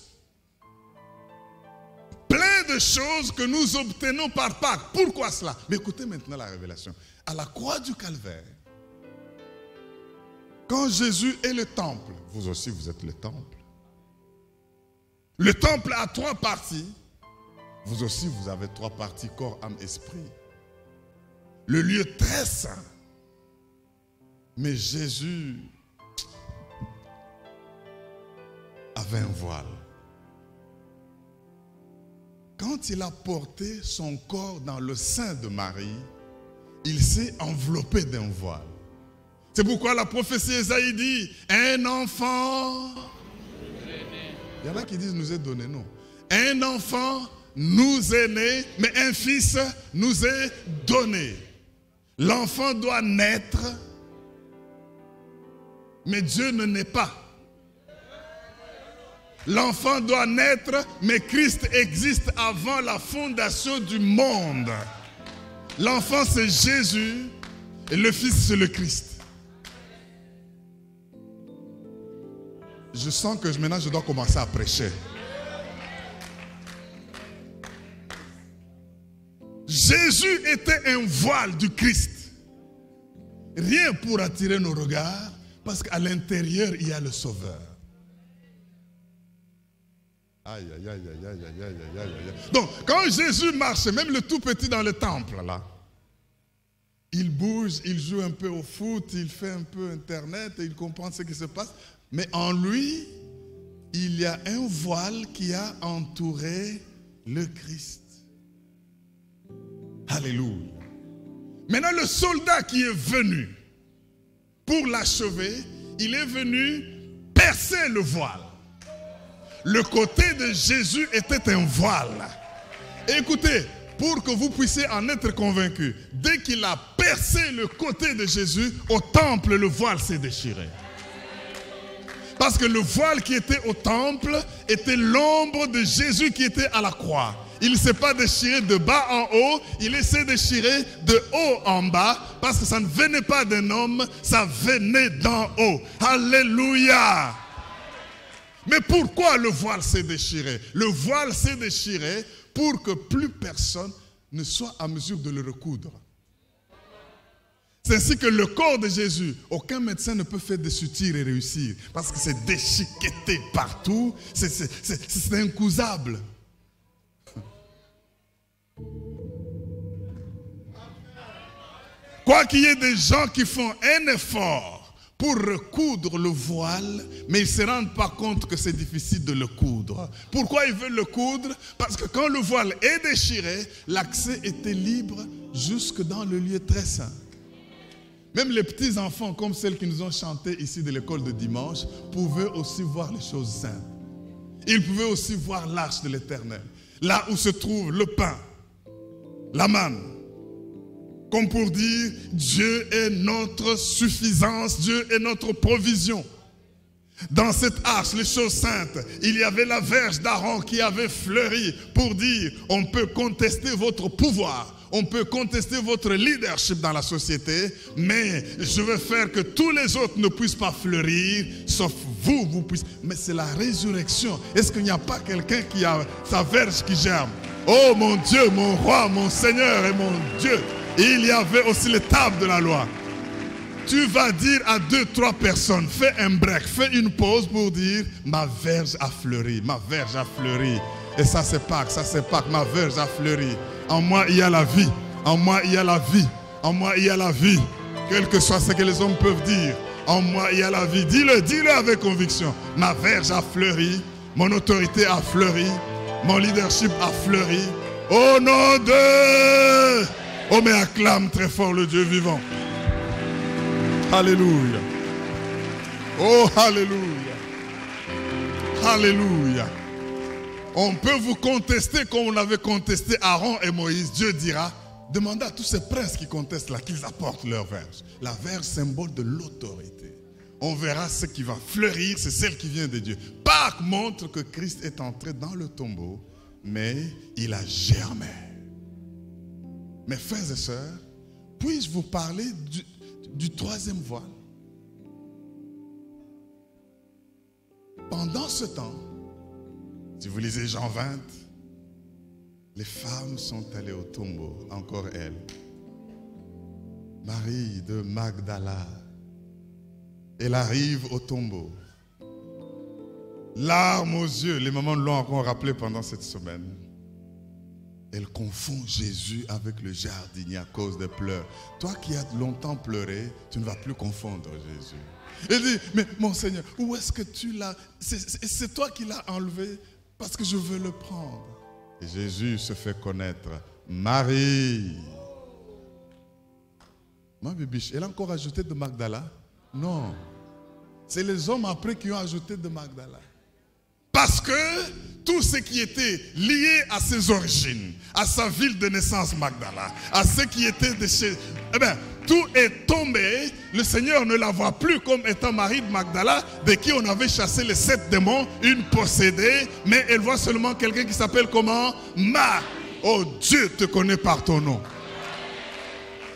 plein de choses que nous obtenons par Pâques. Pourquoi cela? Mais écoutez maintenant la révélation. À la croix du Calvaire, quand Jésus est le temple, vous aussi vous êtes le temple. Le temple a 3 parties. Vous aussi vous avez 3 parties, corps, âme, esprit. Le lieu très saint. Mais Jésus avait un voile. Quand il a porté son corps dans le sein de Marie, il s'est enveloppé d'un voile. C'est pourquoi la prophétie Ésaïe dit, un enfant, il y en a qui disent nous est donné, non. Un enfant nous est né, mais un fils nous est donné. L'enfant doit naître, mais Dieu ne naît pas. L'enfant doit naître, mais Christ existe avant la fondation du monde. L'enfant c'est Jésus et le fils c'est le Christ. Je sens que maintenant je dois commencer à prêcher. Jésus était un voile du Christ. Rien pour attirer nos regards, parce qu'à l'intérieur il y a le Sauveur. Aïe, aïe, aïe, aïe, aïe, aïe, aïe, aïe, aïe. Donc, quand Jésus marche, même le tout petit dans le temple, là, il bouge, il joue un peu au foot, il fait un peu Internet, et il comprend ce qui se passe. Mais en lui, il y a un voile qui a entouré le Christ. Alléluia. Maintenant, le soldat qui est venu pour l'achever, il est venu percer le voile. Le côté de Jésus était un voile. Et écoutez, pour que vous puissiez en être convaincus, dès qu'il a percé le côté de Jésus, au temple, le voile s'est déchiré. Parce que le voile qui était au temple était l'ombre de Jésus qui était à la croix. Il ne s'est pas déchiré de bas en haut, il s'est déchiré de haut en bas, parce que ça ne venait pas d'un homme, ça venait d'en haut. Alléluia! Mais pourquoi le voile s'est déchiré? Le voile s'est déchiré pour que plus personne ne soit à mesure de le recoudre. C'est ainsi que le corps de Jésus, aucun médecin ne peut faire des sutures et réussir. Parce que c'est déchiqueté partout, c'est incousable. Quoi qu'il y ait des gens qui font un effort pour recoudre le voile, mais ils ne se rendent pas compte que c'est difficile de le coudre. Pourquoi ils veulent le coudre? Parce que quand le voile est déchiré, l'accès était libre jusque dans le lieu très saint. Même les petits enfants, comme celles qui nous ont chanté ici de l'école de dimanche, pouvaient aussi voir les choses saintes. Ils pouvaient aussi voir l'arche de l'Éternel, là où se trouve le pain, la manne. Comme pour dire, Dieu est notre suffisance, Dieu est notre provision. Dans cette arche, les choses saintes, il y avait la verge d'Aaron qui avait fleuri pour dire, on peut contester votre pouvoir, on peut contester votre leadership dans la société, mais je veux faire que tous les autres ne puissent pas fleurir, sauf vous, vous puissiez. Mais c'est la résurrection. Est-ce qu'il n'y a pas quelqu'un qui a sa verge qui germe? Oh mon Dieu, mon roi, mon Seigneur et mon Dieu. Il y avait aussi les tables de la loi. Tu vas dire à 2-3 personnes, fais un break, fais une pause pour dire, ma verge a fleuri, ma verge a fleuri. Et ça c'est Pâques, ma verge a fleuri. En moi il y a la vie, en moi il y a la vie, en moi il y a la vie. Quel que soit ce que les hommes peuvent dire, en moi il y a la vie. Dis-le avec conviction. Ma verge a fleuri, mon autorité a fleuri, mon leadership a fleuri. Au nom de... Oh mais acclame très fort le Dieu vivant. Alléluia. Oh alléluia. Alléluia. On peut vous contester comme on avait contesté Aaron et Moïse. Dieu dira, demandez à tous ces princes qui contestent là qu'ils apportent leur verge. La verge, symbole de l'autorité. On verra ce qui va fleurir, c'est celle qui vient de Dieu. Pâques montre que Christ est entré dans le tombeau, mais il a germé. Mes frères et sœurs, puis-je vous parler du troisième voile? Pendant ce temps, si vous lisez Jean 20, les femmes sont allées au tombeau, encore elles. Marie de Magdala, elle arrive au tombeau. Larmes aux yeux, les mamans l'ont encore rappelé pendant cette semaine. Elle confond Jésus avec le jardinier à cause des pleurs. Toi qui as longtemps pleuré, tu ne vas plus confondre Jésus. Elle dit, mais mon Seigneur, où est-ce que tu l'as? C'est toi qui l'as enlevé parce que je veux le prendre. Et Jésus se fait connaître. Marie. Ma bibiche, elle a encore ajouté de Magdala? Non. C'est les hommes après qui ont ajouté de Magdala. Parce que tout ce qui était lié à ses origines, à sa ville de naissance Magdala, à ce qui était de chez... Eh bien, tout est tombé. Le Seigneur ne la voit plus comme étant Marie de Magdala, de qui on avait chassé les 7 démons, une possédée, mais elle voit seulement quelqu'un qui s'appelle comment? Oh, Dieu te connaît par ton nom.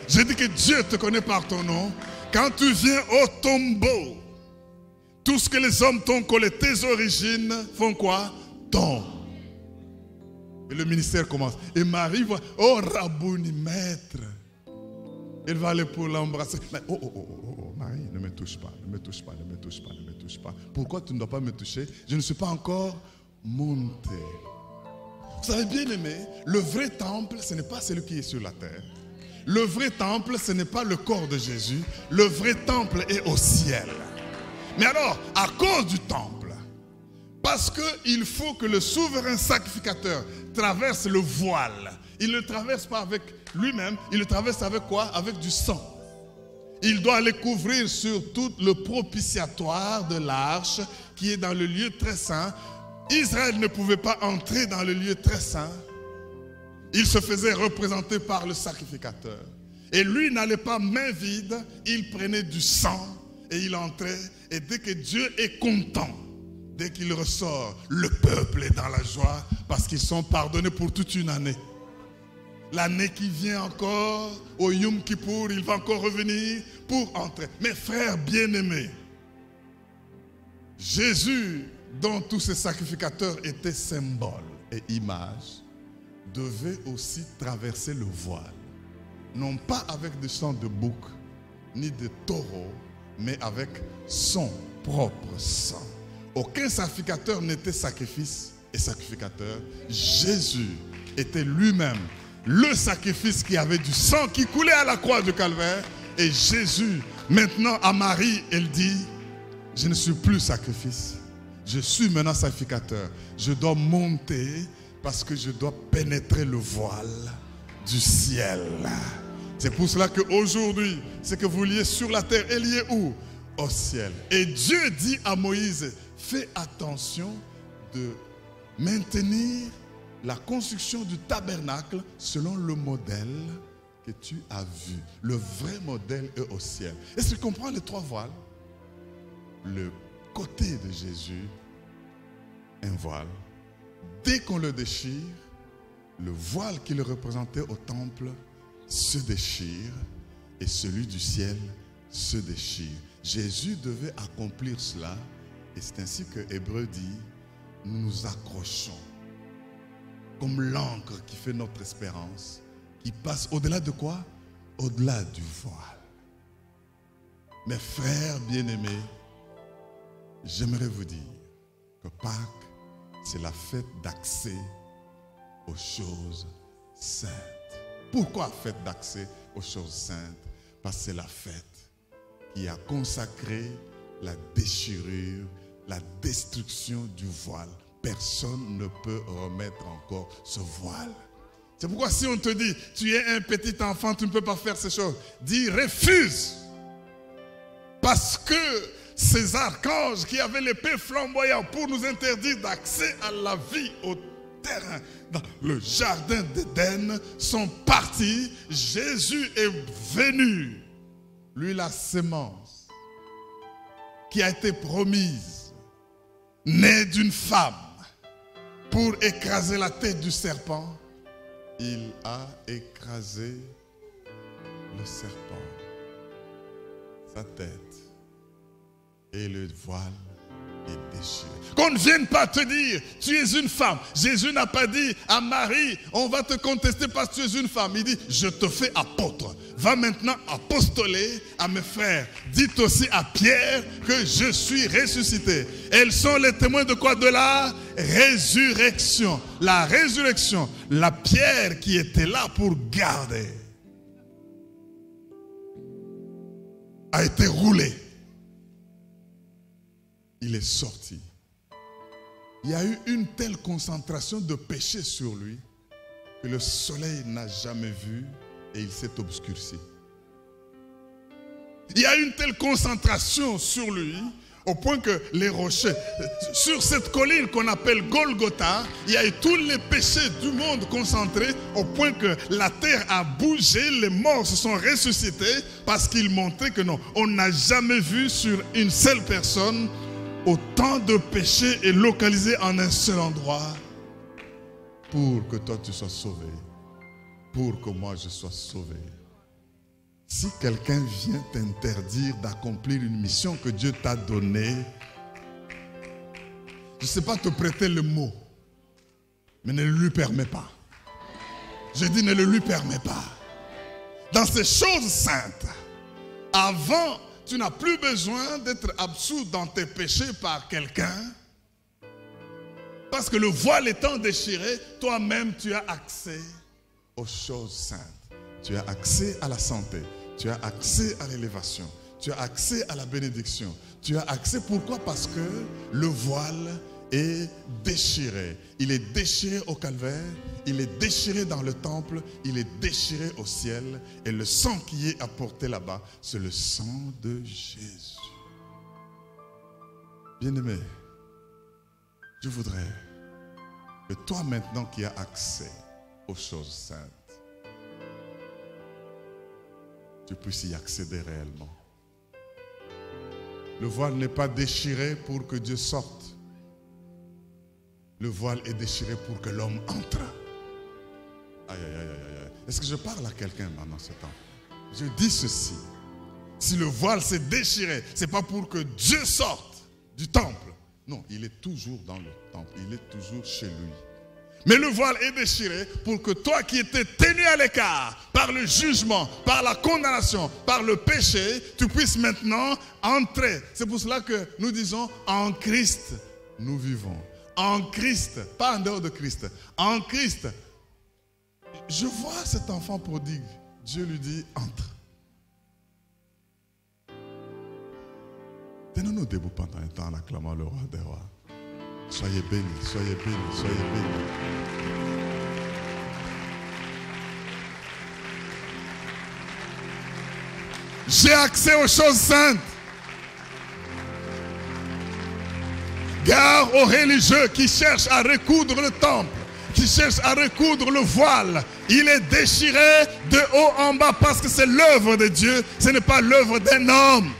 Je dis que Dieu te connaît par ton nom. Quand tu viens au tombeau, tout ce que les hommes t'ont collé, tes origines, font quoi? Tombent. Et le ministère commence. Et Marie voit, oh Rabouni, maître. Elle va aller pour l'embrasser. Oh, Marie, ne me touche pas, ne me touche pas, ne me touche pas, ne me touche pas. Pourquoi tu ne dois pas me toucher? Je ne suis pas encore monté. Vous savez bien aimé, le vrai temple, ce n'est pas celui qui est sur la terre. Le vrai temple, ce n'est pas le corps de Jésus. Le vrai temple est au ciel. Mais alors, à cause du temple, parce qu'il faut que le souverain sacrificateur traverse le voile, il ne le traverse pas avec lui-même, il le traverse avec quoi? Avec du sang. Il doit aller couvrir sur tout le propitiatoire de l'arche qui est dans le lieu très saint. Israël ne pouvait pas entrer dans le lieu très saint. Il se faisait représenter par le sacrificateur. Et lui n'allait pas main vide, il prenait du sang et il entrait. Et dès que Dieu est content, dès qu'il ressort, le peuple est dans la joie parce qu'ils sont pardonnés pour toute une année. L'année qui vient encore, au Yom Kippour, il va encore revenir pour entrer. Mes frères bien-aimés, Jésus, dont tous ces sacrificateurs étaient symboles et images, devait aussi traverser le voile. Non pas avec du sang de bouc, ni de taureau, mais avec son propre sang. Aucun sacrificateur n'était sacrifice et sacrificateur. Jésus était lui-même le sacrifice qui avait du sang qui coulait à la croix du calvaire. Et Jésus, maintenant à Marie, elle dit, je ne suis plus sacrifice, je suis maintenant sacrificateur. Je dois monter parce que je dois pénétrer le voile du ciel. C'est pour cela qu'aujourd'hui, ce que vous liez sur la terre est lié où? Au ciel. Et Dieu dit à Moïse, fais attention de maintenir la construction du tabernacle selon le modèle que tu as vu. Le vrai modèle est au ciel. Est-ce que tu comprends les trois voiles? Le côté de Jésus, un voile. Dès qu'on le déchire, le voile qui le représentait au temple se déchire et celui du ciel se déchire. Jésus devait accomplir cela et c'est ainsi que Hébreu dit, nous nous accrochons comme l'encre qui fait notre espérance, qui passe au-delà de quoi? Au-delà du voile. Mes frères bien-aimés, j'aimerais vous dire que Pâques, c'est la fête d'accès aux choses saintes. Pourquoi fête d'accès aux choses saintes? Parce que c'est la fête qui a consacré la déchirure, la destruction du voile. Personne ne peut remettre encore ce voile. C'est pourquoi si on te dit, tu es un petit enfant, tu ne peux pas faire ces choses, dis refuse. Parce que ces archanges qui avaient l'épée flamboyante pour nous interdire d'accès à la vie au terrain, dans le jardin d'Éden, sont partis. Jésus est venu, lui la sémence qui a été promise, née d'une femme, pour écraser la tête du serpent. Il a écrasé le serpent, sa tête, et le voile est déchiré. Qu'on ne vienne pas te dire, tu es une femme. Jésus n'a pas dit à Marie, on va te contester parce que tu es une femme. Il dit, je te fais apôtre. Va maintenant apostoler à mes frères. Dites aussi à Pierre que je suis ressuscité. Elles sont les témoins de quoi? De la résurrection. La résurrection, la pierre qui était là pour garder, a été roulée. Il est sorti. Il y a eu une telle concentration de péché sur lui que le soleil n'a jamais vu et il s'est obscurci. Il y a une telle concentration sur lui au point que les rochers, sur cette colline qu'on appelle Golgotha, il y a eu tous les péchés du monde concentrés au point que la terre a bougé, les morts se sont ressuscités parce qu'il montrait que non, on n'a jamais vu sur une seule personne autant de péchés est localisé en un seul endroit pour que toi tu sois sauvé, pour que moi je sois sauvé. Si quelqu'un vient t'interdire d'accomplir une mission que Dieu t'a donnée, je ne sais pas te prêter le mot, mais ne le lui permets pas. Je dis ne le lui permets pas. Dans ces choses saintes, avant, tu n'as plus besoin d'être absous dans tes péchés par quelqu'un. Parce que le voile étant déchiré, toi-même tu as accès aux choses saintes. Tu as accès à la santé. Tu as accès à l'élévation. Tu as accès à la bénédiction. Tu as accès, pourquoi? Parce que le voile est déchiré. Il est déchiré au calvaire. Il est déchiré dans le temple. Il est déchiré au ciel. Et le sang qui est apporté là-bas, c'est le sang de Jésus. Bien-aimé, je voudrais que toi maintenant qui as accès aux choses saintes, tu puisses y accéder réellement. Le voile n'est pas déchiré pour que Dieu sorte. Le voile est déchiré pour que l'homme entre. Aïe, aïe, aïe, aïe. Est-ce que je parle à quelqu'un pendant ce temps? Je dis ceci. Si le voile s'est déchiré, ce n'est pas pour que Dieu sorte du temple. Non, il est toujours dans le temple. Il est toujours chez lui. Mais le voile est déchiré pour que toi qui étais tenu à l'écart par le jugement, par la condamnation, par le péché, tu puisses maintenant entrer. C'est pour cela que nous disons en Christ, nous vivons. En Christ, pas en dehors de Christ. En Christ. Je vois cet enfant prodigue. Dieu lui dit, entre. Tenons-nous debout pendant un temps en acclamant le roi des rois. Soyez bénis, soyez bénis, soyez bénis. J'ai accès aux choses saintes. Gare aux religieux qui cherchent à recoudre le temple, qui cherchent à recoudre le voile. Il est déchiré de haut en bas parce que c'est l'œuvre de Dieu, ce n'est pas l'œuvre d'un homme.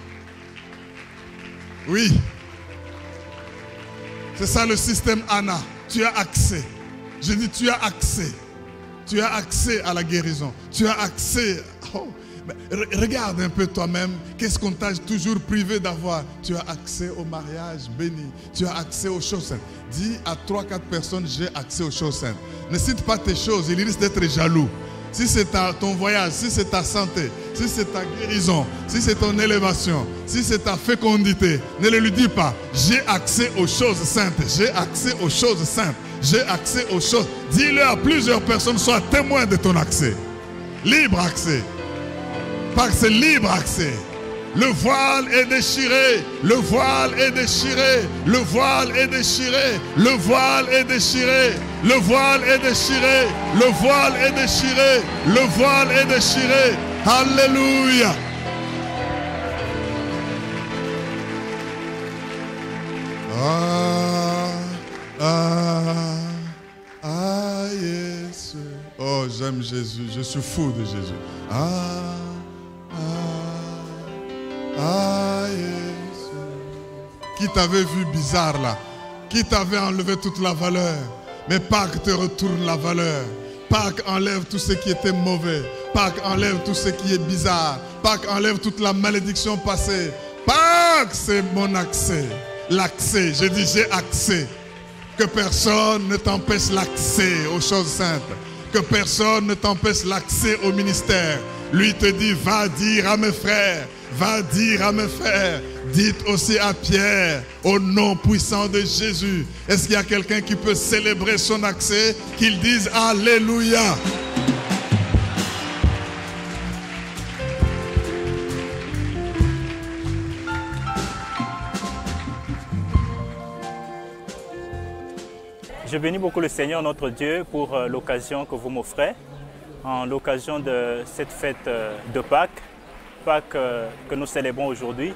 Oui. C'est ça le système Anna. Tu as accès. Je dis tu as accès. Tu as accès à la guérison. Tu as accès. Oh. Regarde un peu toi-même. Qu'est-ce qu'on t'a toujours privé d'avoir? Tu as accès au mariage béni. Tu as accès aux choses saintes. Dis à 3-4 personnes, j'ai accès aux choses saintes. Ne cite pas tes choses, il risque d'être jaloux. Si c'est ton voyage, si c'est ta santé, si c'est ta guérison, si c'est ton élévation, si c'est ta fécondité, ne le lui dis pas. J'ai accès aux choses saintes. J'ai accès aux choses saintes. J'ai accès aux choses. Dis-le à plusieurs personnes, sois témoin de ton accès. Libre accès. Parce que c'est libre accès. Le voile est déchiré. Le voile est déchiré. Le voile est déchiré. Le voile est déchiré. Le voile est déchiré. Le voile est déchiré. Le voile est déchiré. Alléluia. Yes. Oh, j'aime Jésus. Je suis fou de Jésus. Yes. Qui t'avait vu bizarre là? Qui t'avait enlevé toute la valeur? Mais Pâques te retourne la valeur. Pâques enlève tout ce qui était mauvais. Pâques enlève tout ce qui est bizarre. Pâques enlève toute la malédiction passée. Pâques, c'est mon accès. L'accès, je dis j'ai accès. Que personne ne t'empêche l'accès aux choses saintes. Que personne ne t'empêche l'accès au ministère. Lui te dit, va dire à mes frères, va dire à mes frères, dites aussi à Pierre, au nom puissant de Jésus. Est-ce qu'il y a quelqu'un qui peut célébrer son accès? Qu'il dise Alléluia. Je bénis beaucoup le Seigneur notre Dieu pour l'occasion que vous m'offrez, en l'occasion de cette fête de Pâques, que nous célébrons aujourd'hui.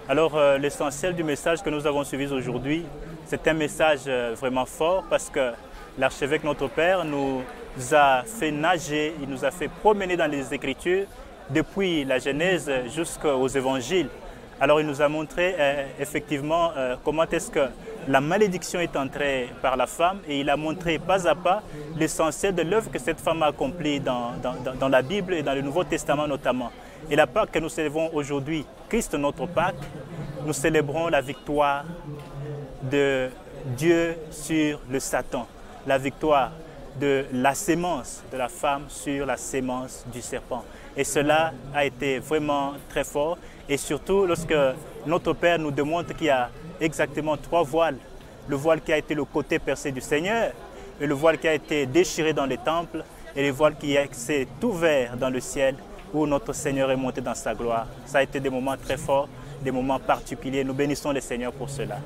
Alors l'essentiel du message que nous avons suivi aujourd'hui, c'est un message vraiment fort parce que l'archevêque notre Père nous a fait nager, il nous a fait promener dans les Écritures depuis la Genèse jusqu'aux Évangiles. Alors il nous a montré effectivement comment est-ce que la malédiction est entrée par la femme et il a montré pas à pas l'essentiel de l'œuvre que cette femme a accomplie dans la Bible et dans le Nouveau Testament notamment. Et la Pâque que nous célébrons aujourd'hui, Christ notre Pâque, nous célébrons la victoire de Dieu sur le Satan, la victoire de la sémence de la femme sur la sémence du serpent. Et cela a été vraiment très fort. Et surtout lorsque notre Père nous démontre qu'il y a exactement 3 voiles. Le voile qui a été le côté percé du Seigneur, et le voile qui a été déchiré dans les temples, et le voile qui s'est ouvert dans le ciel, où notre Seigneur est monté dans sa gloire. Ça a été des moments très forts, des moments particuliers. Nous bénissons le Seigneur pour cela.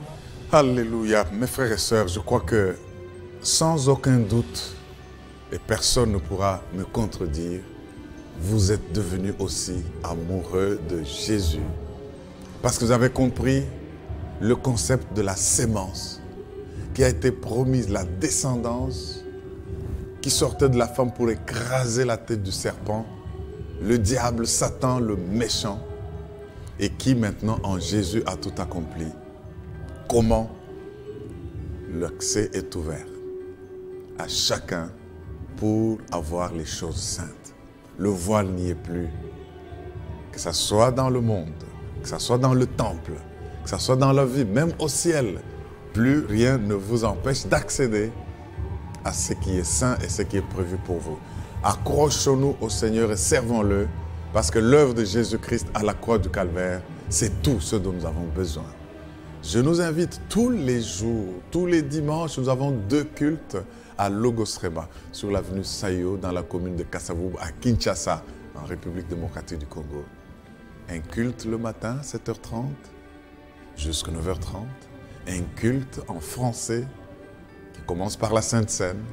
Alléluia. Mes frères et sœurs, je crois que sans aucun doute, et personne ne pourra me contredire, vous êtes devenus aussi amoureux de Jésus. Parce que vous avez compris le concept de la sémence qui a été promise, la descendance qui sortait de la femme pour écraser la tête du serpent, le diable, Satan, le méchant, et qui maintenant en Jésus a tout accompli. Comment? L'accès est ouvert à chacun pour avoir les choses saintes. Le voile n'y est plus. Que ce soit dans le monde, que ce soit dans le temple, que ce soit dans la vie, même au ciel, plus rien ne vous empêche d'accéder à ce qui est saint et ce qui est prévu pour vous. Accrochons-nous au Seigneur et servons-le, parce que l'œuvre de Jésus-Christ à la croix du Calvaire, c'est tout ce dont nous avons besoin. Je nous invite tous les jours, tous les dimanches, nous avons 2 cultes à Logos Rema, sur l'avenue Sayo, dans la commune de Kasavubu, à Kinshasa, en République démocratique du Congo. Un culte le matin, 7h30, jusqu'à 9h30. Un culte en français, qui commence par la Sainte Seine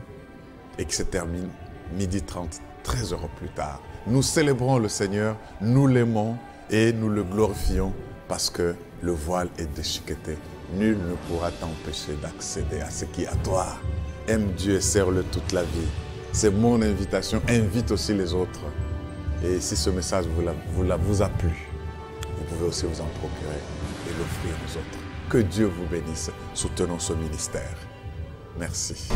et qui se termine 12h30, 13h plus tard. Nous célébrons le Seigneur, nous l'aimons et nous le glorifions parce que le voile est déchiqueté. Nul ne pourra t'empêcher d'accéder à ce qui est à toi. Aime Dieu et serre-le toute la vie. C'est mon invitation. Invite aussi les autres. Et si ce message vous a plu, vous pouvez aussi vous en procurer et l'offrir aux autres. Que Dieu vous bénisse. Soutenons ce ministère. Merci.